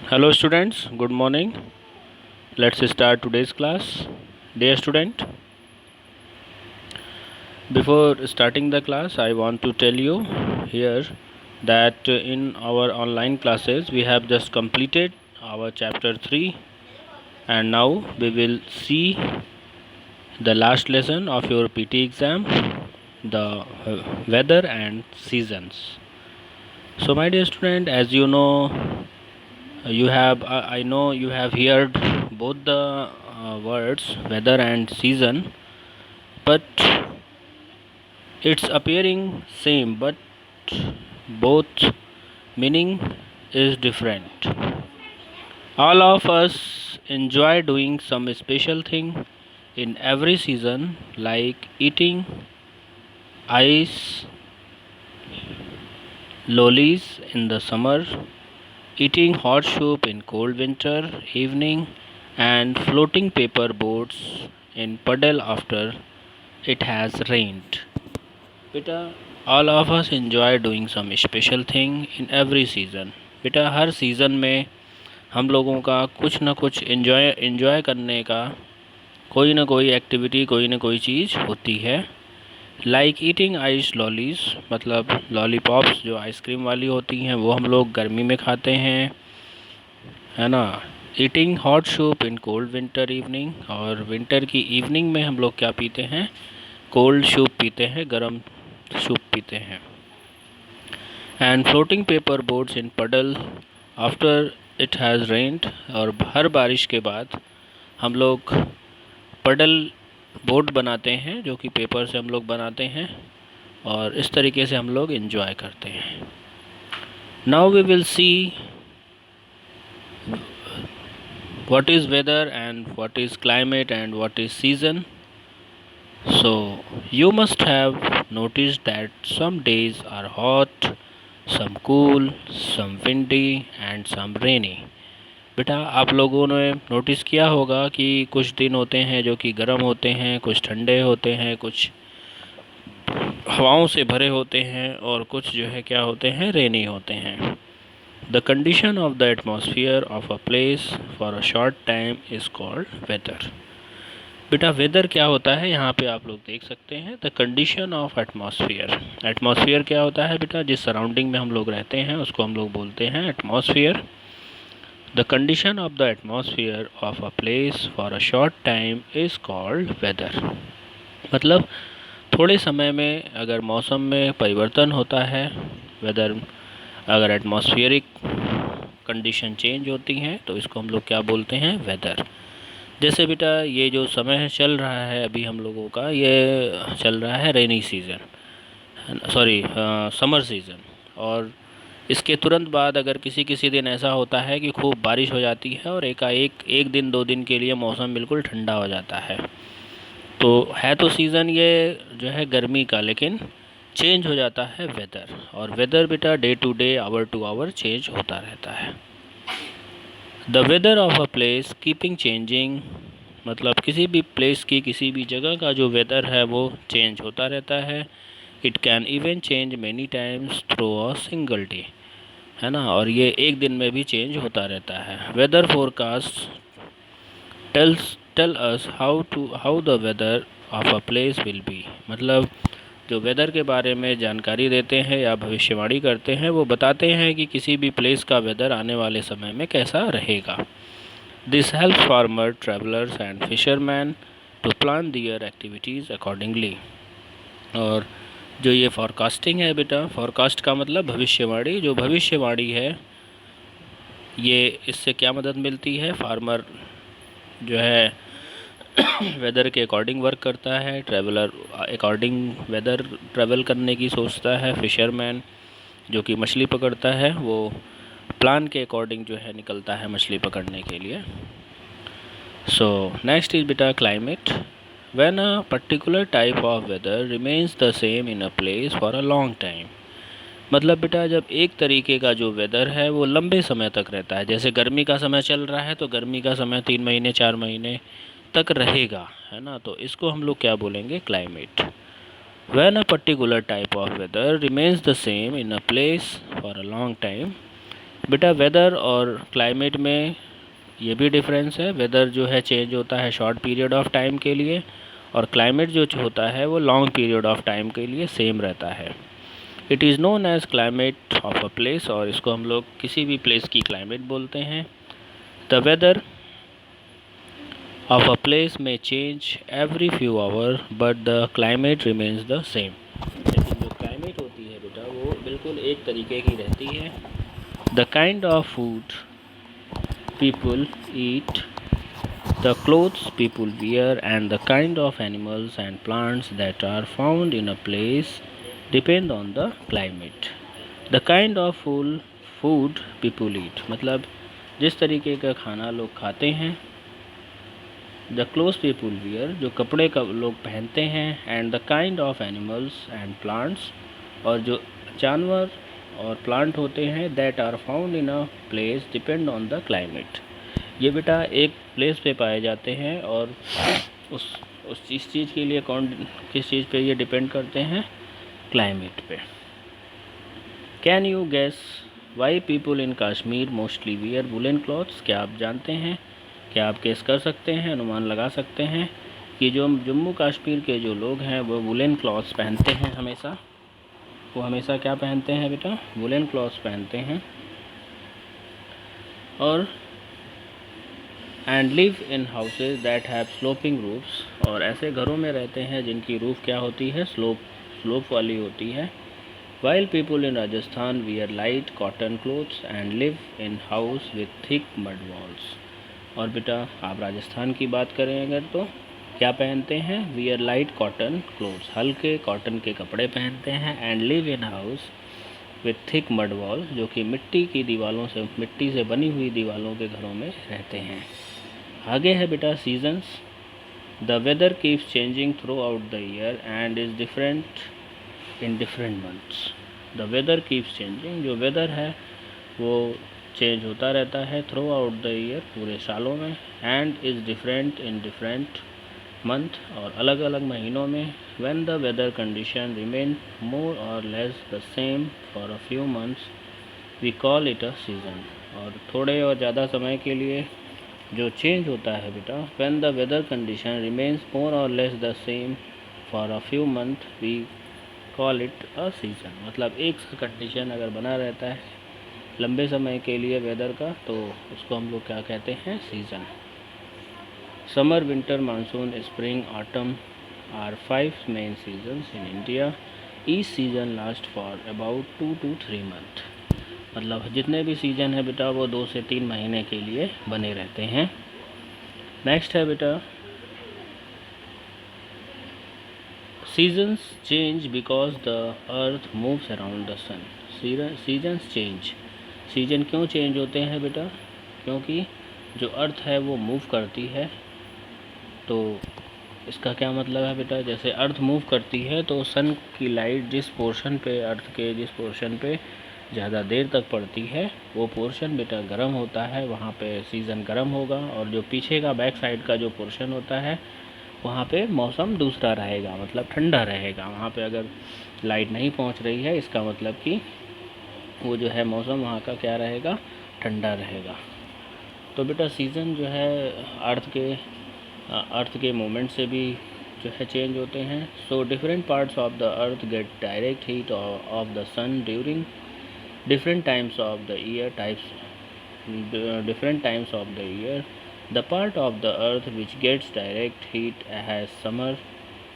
Hello students, good morning. Let's start today's class. Dear student, before starting the class, I want to tell you here that in our online classes we have just completed our chapter 3 and now we will see the last lesson of your PT exam, the weather and seasons. So my dear student, as you know, I know you have heard both the words weather and season, but it's appearing same, but both meaning is different. All of us enjoy doing some special thing in every season, like eating ice lollies in the summer, eating hot soup in cold winter evening, and floating paper boats in puddle after it has rained. बेटा all of us enjoy doing some special thing in every season. बेटा हर season में हम लोगों का कुछ ना कुछ enjoy करने का कोई ना कोई एक्टिविटी कोई ना कोई चीज़ होती है. लाइक ईटिंग आइस लॉलीज मतलब लॉलीपॉप्स जो आइसक्रीम वाली होती हैं वो हम लोग गर्मी में खाते हैं, है ना. Eating hot soup in cold winter evening, और विंटर की इवनिंग में हम लोग क्या पीते हैं, कोल्ड सूप पीते हैं, गर्म सूप पीते हैं. एंड फ्लोटिंग पेपर बोट्स इन पडल आफ्टर इट हैज़ रेन्ड, और हर बारिश के बाद हम लोग पडल बोट बनाते हैं जो कि पेपर से हम लोग बनाते हैं, और इस तरीके से हम लोग एंजॉय करते हैं. Now we will see what is weather and what is climate and what is season. So you must have noticed that some days are hot, some cool, some windy and some rainy. बेटा आप लोगों ने notice किया होगा कि कुछ दिन होते हैं जो कि गर्म होते हैं, कुछ ठंडे होते हैं, कुछ हवाओं से भरे होते हैं, और कुछ जो है क्या होते हैं, रेनी होते हैं. The condition of the atmosphere of a place for a short time is called weather. बेटा वेदर क्या होता है यहाँ पे आप लोग देख सकते हैं. The condition of atmosphere. Atmosphere क्या होता है बेटा, जिस सराउंडिंग में हम लोग रहते हैं उसको हम लोग बोलते हैं atmosphere. The condition of the atmosphere of a place for a short time is called weather. मतलब थोड़े समय में अगर मौसम में परिवर्तन होता है, वेदर अगर एटमॉस्फेरिक कंडीशन चेंज होती हैं तो इसको हम लोग क्या बोलते हैं, वेदर. जैसे बेटा ये जो समय चल रहा है अभी हम लोगों का, ये चल रहा है rainy season, sorry summer season, और इसके तुरंत बाद अगर किसी किसी दिन ऐसा होता है कि खूब बारिश हो जाती है और एकाएक एक दिन दो दिन के लिए मौसम बिल्कुल ठंडा हो जाता है. तो है तो सीज़न ये जो है गर्मी का, लेकिन चेंज हो जाता है वेदर. और वेदर बेटा day to day hour to hour change होता रहता है. The weather of a place keeping changing, मतलब किसी भी प्लेस की किसी भी जगह का जो वेदर है वो चेंज होता रहता है. It can even change many times through a single day, है ना, और ये एक दिन में भी चेंज होता रहता है. Weather forecast tell us how the weather of a place will be. मतलब जो वेदर के बारे में जानकारी देते हैं या भविष्यवाणी करते हैं वो बताते हैं कि किसी भी प्लेस का वेदर आने वाले समय में कैसा रहेगा. This help farmer travellers and fisherman to plan their activities accordingly. और जो ये फॉरकास्टिंग है बेटा, फॉरकास्ट का मतलब भविष्यवाणी. जो भविष्यवाणी है ये इससे क्या मदद मिलती है, फार्मर जो है वेदर के अकॉर्डिंग वर्क करता है, ट्रैवलर अकॉर्डिंग वेदर ट्रैवल करने की सोचता है, फिशरमैन जो कि मछली पकड़ता है वो प्लान के अकॉर्डिंग जो है निकलता है मछली पकड़ने के लिए. सो नेक्स्ट इज बेटा climate. When a particular type of weather remains the same in a place for a long time. मतलब बेटा जब एक तरीके का जो वेदर है वो लंबे समय तक रहता है, जैसे गर्मी का समय चल रहा है तो गर्मी का समय 3 महीने 4 महीने तक रहेगा, है ना, तो इसको हम लोग क्या बोलेंगे, climate. When a particular type of weather remains the same in a place for a long time बेटा वेदर और क्लाइमेट में ये भी डिफरेंस है। वेदर जो है चेंज होता है शॉर्ट पीरियड ऑफ टाइम के लिए, और क्लाइमेट जो होता है वो लॉन्ग पीरियड ऑफ टाइम के लिए सेम रहता है। It is known as climate of a place, और इसको हम लोग किसी भी प्लेस की क्लाइमेट बोलते हैं। The weather of a place में change every few hour but the climate remains the same. लेकिन जो क्लाइमेट होती है बेटा वो बिल्कुल एक तरीके की रहती है। The kind of food people eat, the clothes people wear, and the kind of animals and plants that are found in a place depend on the climate. The kind of food people eat मतलब जिस तरीके का खाना लोग खाते हैं। The clothes people wear जो कपड़े का लोग पहनते हैं, and the kind of animals and plants और जो जानवर और प्लांट होते हैं that are found in a place depend on the climate. ये बेटा एक प्लेस पे पाए जाते हैं और उस चीज़ के लिए कौन किस चीज़ पे ये डिपेंड करते हैं, क्लाइमेट पे। Can you gas why people in Kashmir mostly wear woollen clothes? क्या आप जानते हैं, क्या आप गेस कर सकते हैं, अनुमान लगा सकते हैं कि जो जम्मू कश्मीर के जो लोग हैं वो वुलन क्लॉथ्स पहनते हैं हमेशा? वो हमेशा क्या पहनते हैं बेटा? वुलन क्लॉथ्स पहनते हैं। और and live in houses that have sloping roofs, और ऐसे घरों में रहते हैं जिनकी रूफ क्या होती है, स्लोप वाली होती है। While people in Rajasthan wear light cotton clothes and live in house with thick mud walls. और बेटा आप राजस्थान की बात करें अगर तो क्या पहनते हैं? वियर लाइट कॉटन क्लोथ्स, हल्के कॉटन के कपड़े पहनते हैं। And live in house with thick mud wall, जो कि मिट्टी से बनी हुई दीवारों के घरों में रहते हैं। आगे है बेटा seasons. The weather keeps changing throughout the year and is different in different months. The weather keeps changing, जो वेदर है वो चेंज होता रहता है थ्रू आउट द ईयर, पूरे सालों में। And is different in different month, और अलग अलग महीनों में। When the weather condition remain more और less the same for a few months we call it a season. और थोड़े और ज़्यादा समय के लिए जो चेंज होता है बेटा, when the weather condition remains more और less the same for a few month we call it a season. मतलब एक सा कंडीशन अगर बना रहता है लंबे समय के लिए वेदर का, तो उसको हम लोग क्या कहते हैं, season. Summer, winter, monsoon, spring, autumn are 5 main seasons in India. Each season last for about 2 to 3 month. मतलब जितने भी सीज़न है बेटा वो 2 से 3 महीने के लिए बने रहते हैं। नेक्स्ट है बेटा seasons change because the earth moves around the sun. Seasons change, season क्यों चेंज होते हैं बेटा? क्योंकि जो अर्थ है वो मूव करती है। तो इसका क्या मतलब है बेटा? जैसे अर्थ मूव करती है तो सन की लाइट जिस पोर्शन पे, अर्थ के जिस पोर्शन पे ज़्यादा देर तक पड़ती है वो पोर्शन बेटा गर्म होता है, वहाँ पे सीज़न गर्म होगा। और जो पीछे का बैक साइड का जो पोर्शन होता है वहाँ पे मौसम दूसरा रहेगा, मतलब ठंडा रहेगा। वहाँ पे अगर लाइट नहीं पहुँच रही है इसका मतलब कि वो जो है मौसम वहाँ का क्या रहेगा, ठंडा रहेगा। तो बेटा सीज़न जो है अर्थ के मूवमेंट से भी जो है चेंज होते हैं। So different parts of the earth get direct heat of the sun during different times of the year different times of the year. The part of the earth which gets direct heat has summer,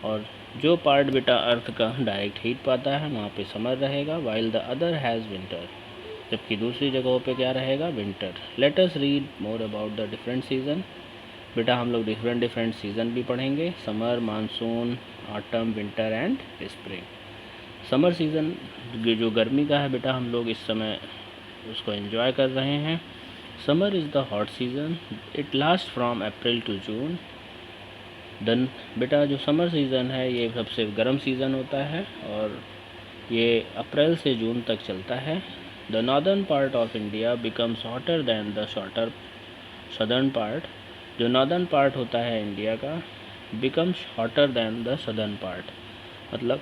और जो part बेटा अर्थ का direct heat पाता है वहाँ पे summer रहेगा। while the other has winter, जबकि दूसरी जगहों पे क्या रहेगा, winter. Let us read more about the different season. बेटा हम लोग डिफरेंट सीज़न भी पढ़ेंगे, summer, monsoon, autumn, winter and spring. Summer season जो गर्मी का है बेटा हम लोग इस समय उसको एंजॉय कर रहे हैं। Summer is the hot season, it last from April to June. Then बेटा जो समर सीज़न है ये सबसे गर्म सीज़न होता है और ये अप्रैल से जून तक चलता है। The northern part of India becomes hotter than the shorter southern part. जो नॉर्दर्न पार्ट होता है इंडिया का becomes hotter than the southern part, मतलब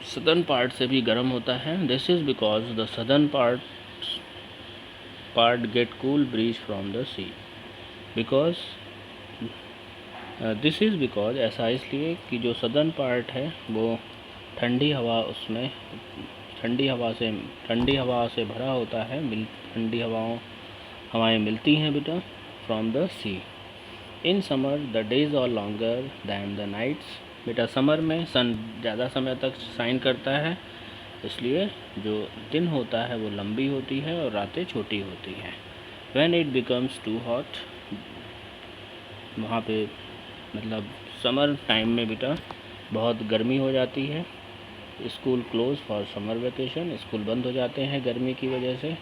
सदर्न पार्ट से भी गर्म होता है। This is because the southern part part get cool breeze from the sea because this is because ऐसा इसलिए कि जो सदर्न पार्ट है वो ठंडी हवा उसमें ठंडी हवा से भरा होता है, ठंडी हवाएं मिलती हैं बेटा from the sea. In summer the days are longer than the nights. बेटा समर में सन ज़्यादा समय तक शाइन करता है, इसलिए जो दिन होता है वो लंबी होती है और रातें छोटी होती हैं। When it becomes too hot, वहाँ पे मतलब समर टाइम में बेटा बहुत गर्मी हो जाती है। School close for summer vacation, school बंद हो जाते हैं गर्मी की वजह से।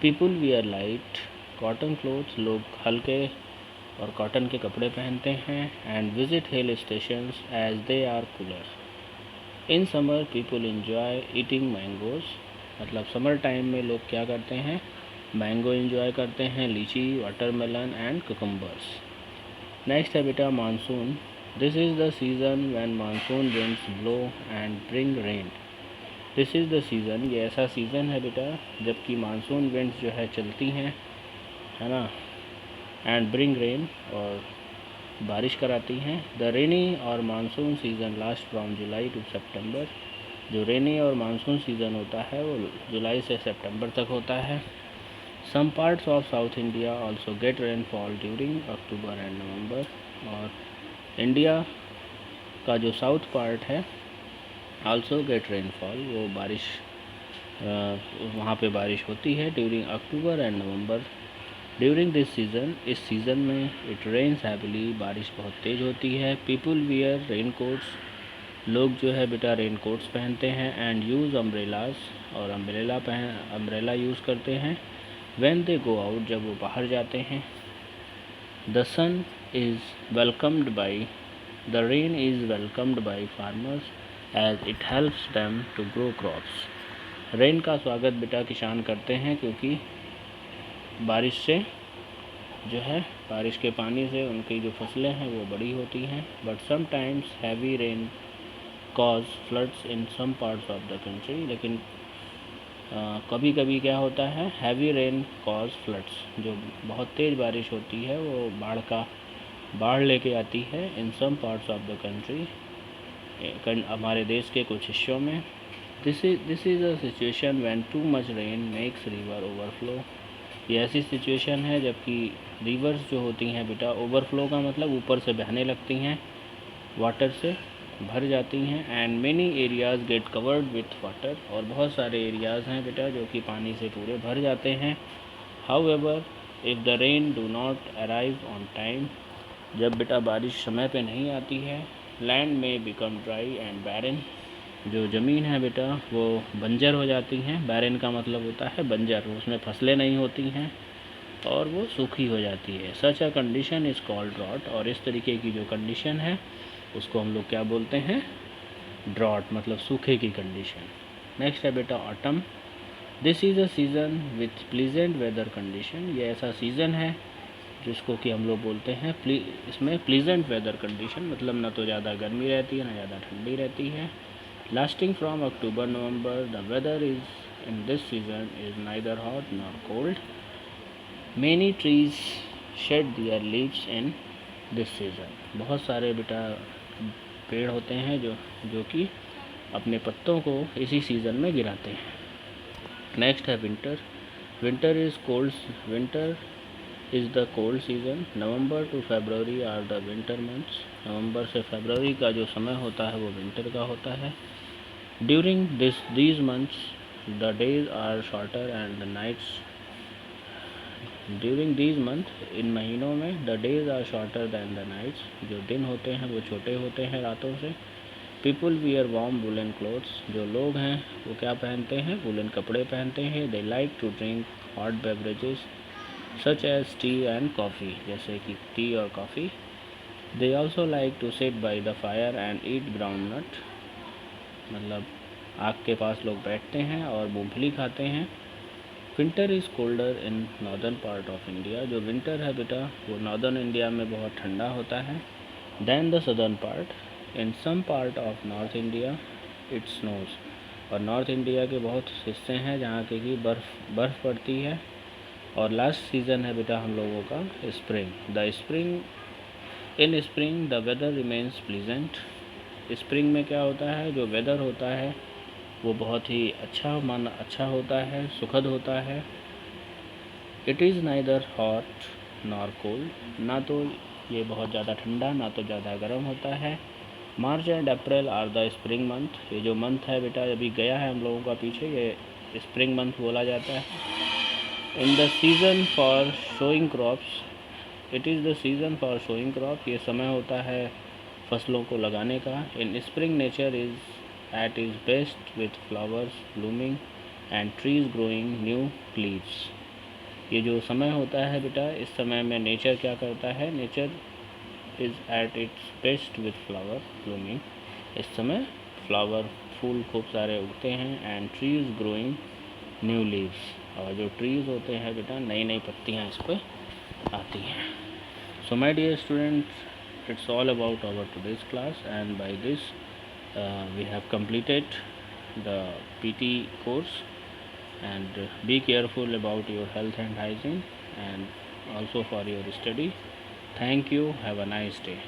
People wear light cotton clothes, लोग हल्के और कॉटन के कपड़े पहनते हैं। And visit hill stations as they are cooler. In summer people enjoy eating mangoes, मतलब समर टाइम में लोग क्या करते हैं, मैंगो इंजॉय करते हैं, लीची, वाटरमेलन एंड कुकुम्बर्स। नेक्स्ट है बेटा monsoon. This is the season when monsoon winds blow and bring rain. This is the season, ये ऐसा सीज़न है बेटा जबकि मानसून विंड्स जो है चलती हैं, है ना, एंड ब्रिंग रेन, और बारिश कराती हैं। द रेनी और monsoon season last from July to September. जो रेनी और मानसून सीज़न होता है वो जुलाई से सितंबर तक होता है। Some parts of south India also get rainfall during October and November. और इंडिया का जो साउथ पार्ट है आल्सो गेट रेनफॉल, वो बारिश वहाँ पे बारिश होती है during October and November. During this season, इस सीज़न में इट रेन्स हैविली, बारिश बहुत तेज़ होती है। पीपल वियर रेन कोट्स, लोग जो है बेटा रेन कोट्स पहनते हैं। एंड यूज़ अम्ब्रेलाज, और अम्ब्रेला यूज़ करते हैं। व्हेन दे गो आउट, जब वो बाहर जाते हैं। The sun is welcomed by the rain is welcomed by farmers as it helps them to grow crops. Rain का स्वागत बेटा किसान करते हैं क्योंकि बारिश से जो है, बारिश के पानी से उनकी जो फसलें हैं वो बड़ी होती हैं। But sometimes heavy rain cause floods in some parts of the country. लेकिन कभी कभी क्या होता है, हैवी रेन कॉज फ्लड्स, जो बहुत तेज़ बारिश होती है वो बाढ़ लेके आती है। In some parts of the country, हमारे देश के कुछ हिस्सों में। This is a situation when too much rain makes river overflow. ये ऐसी सिचुएशन है जबकि रिवर्स जो होती हैं बेटा, ओवरफ्लो का मतलब ऊपर से बहने लगती हैं, वाटर से भर जाती हैं। And many areas get covered with water, और बहुत सारे एरियाज़ हैं बेटा जो कि पानी से पूरे भर जाते हैं। However if the rain do not arrive on time, जब बेटा बारिश समय पे नहीं आती है, लैंड में बिकम ड्राई एंड बैरन, जो ज़मीन है बेटा वो बंजर हो जाती हैं। बैरन का मतलब होता है बंजर, उसमें फसलें नहीं होती हैं और वो सूखी हो जाती है। Such a condition is called drought, और इस तरीके की जो कंडीशन है उसको हम लोग क्या बोलते हैं, ड्रॉट, मतलब सूखे की कंडीशन। नेक्स्ट है बेटा autumn. This is a season with pleasant weather condition, ये ऐसा सीज़न है जिसको कि हम लोग बोलते हैं इसमें प्लीजेंट वेदर कंडीशन, मतलब ना तो ज़्यादा गर्मी रहती है ना ज़्यादा ठंडी रहती है। Lasting from October November, the weather is in this season is neither hot nor cold. Many trees shed their leaves in this season, बहुत सारे बेटा पेड़ होते हैं जो कि अपने पत्तों को इसी सीज़न में गिराते हैं। नेक्स्ट है winter. Winter is the cold season. November to February are the winter months, नवंबर से फरवरी का जो समय होता है वो विंटर का होता है। During these months the days are shorter and the nights, during these month, इन महीनों में, the days are shorter than the nights, जो दिन होते हैं वो छोटे होते हैं रातों से। People wear warm woollen clothes, जो लोग हैं वो क्या पहनते हैं, वुलन कपड़े पहनते हैं। They like to drink hot beverages such as tea and coffee, जैसे कि टी और coffee. They also like to sit by the fire and eat groundnut, मतलब आग के पास लोग बैठते हैं और मूँगफली खाते हैं। Winter is colder in northern part of India, जो विंटर है बेटा वो नॉर्दर्न इंडिया में बहुत ठंडा होता है। Than the southern part, in some part of north India it snows, और नॉर्थ इंडिया के बहुत हिस्से हैं जहाँ के कि बर्फ़ पड़ती है। और लास्ट सीज़न है बेटा हम लोगों का spring. In spring the weather remains pleasant. Spring में क्या होता है, जो वेदर होता है वो बहुत ही अच्छा होता है, सुखद होता है। It is neither hot nor cold, ना तो ये बहुत ज़्यादा ठंडा ना तो ज़्यादा गर्म होता है। March and April are the spring month. ये जो मंथ है बेटा अभी गया है हम लोगों का पीछे, ये स्प्रिंग मंथ बोला जाता है। In the season for sowing crops, it is the season for sowing crop. ये समय होता है फसलों को लगाने का। In spring nature is at its best with flowers blooming and trees growing new leaves. ये जो समय होता है बेटा, इस समय में नेचर क्या करता है, nature is at its best with flower blooming. इस समय फ्लावर फूल खूब सारे उगते हैं। And trees growing new leaves, और जो ट्रीज़ होते हैं बेटा नई नई पत्तियाँ इस पर आती हैं। So my dear students, it's all about our today's class, and by this we have completed the PT course. And be careful about your health and hygiene, and also for your study. Thank you. Have a nice day.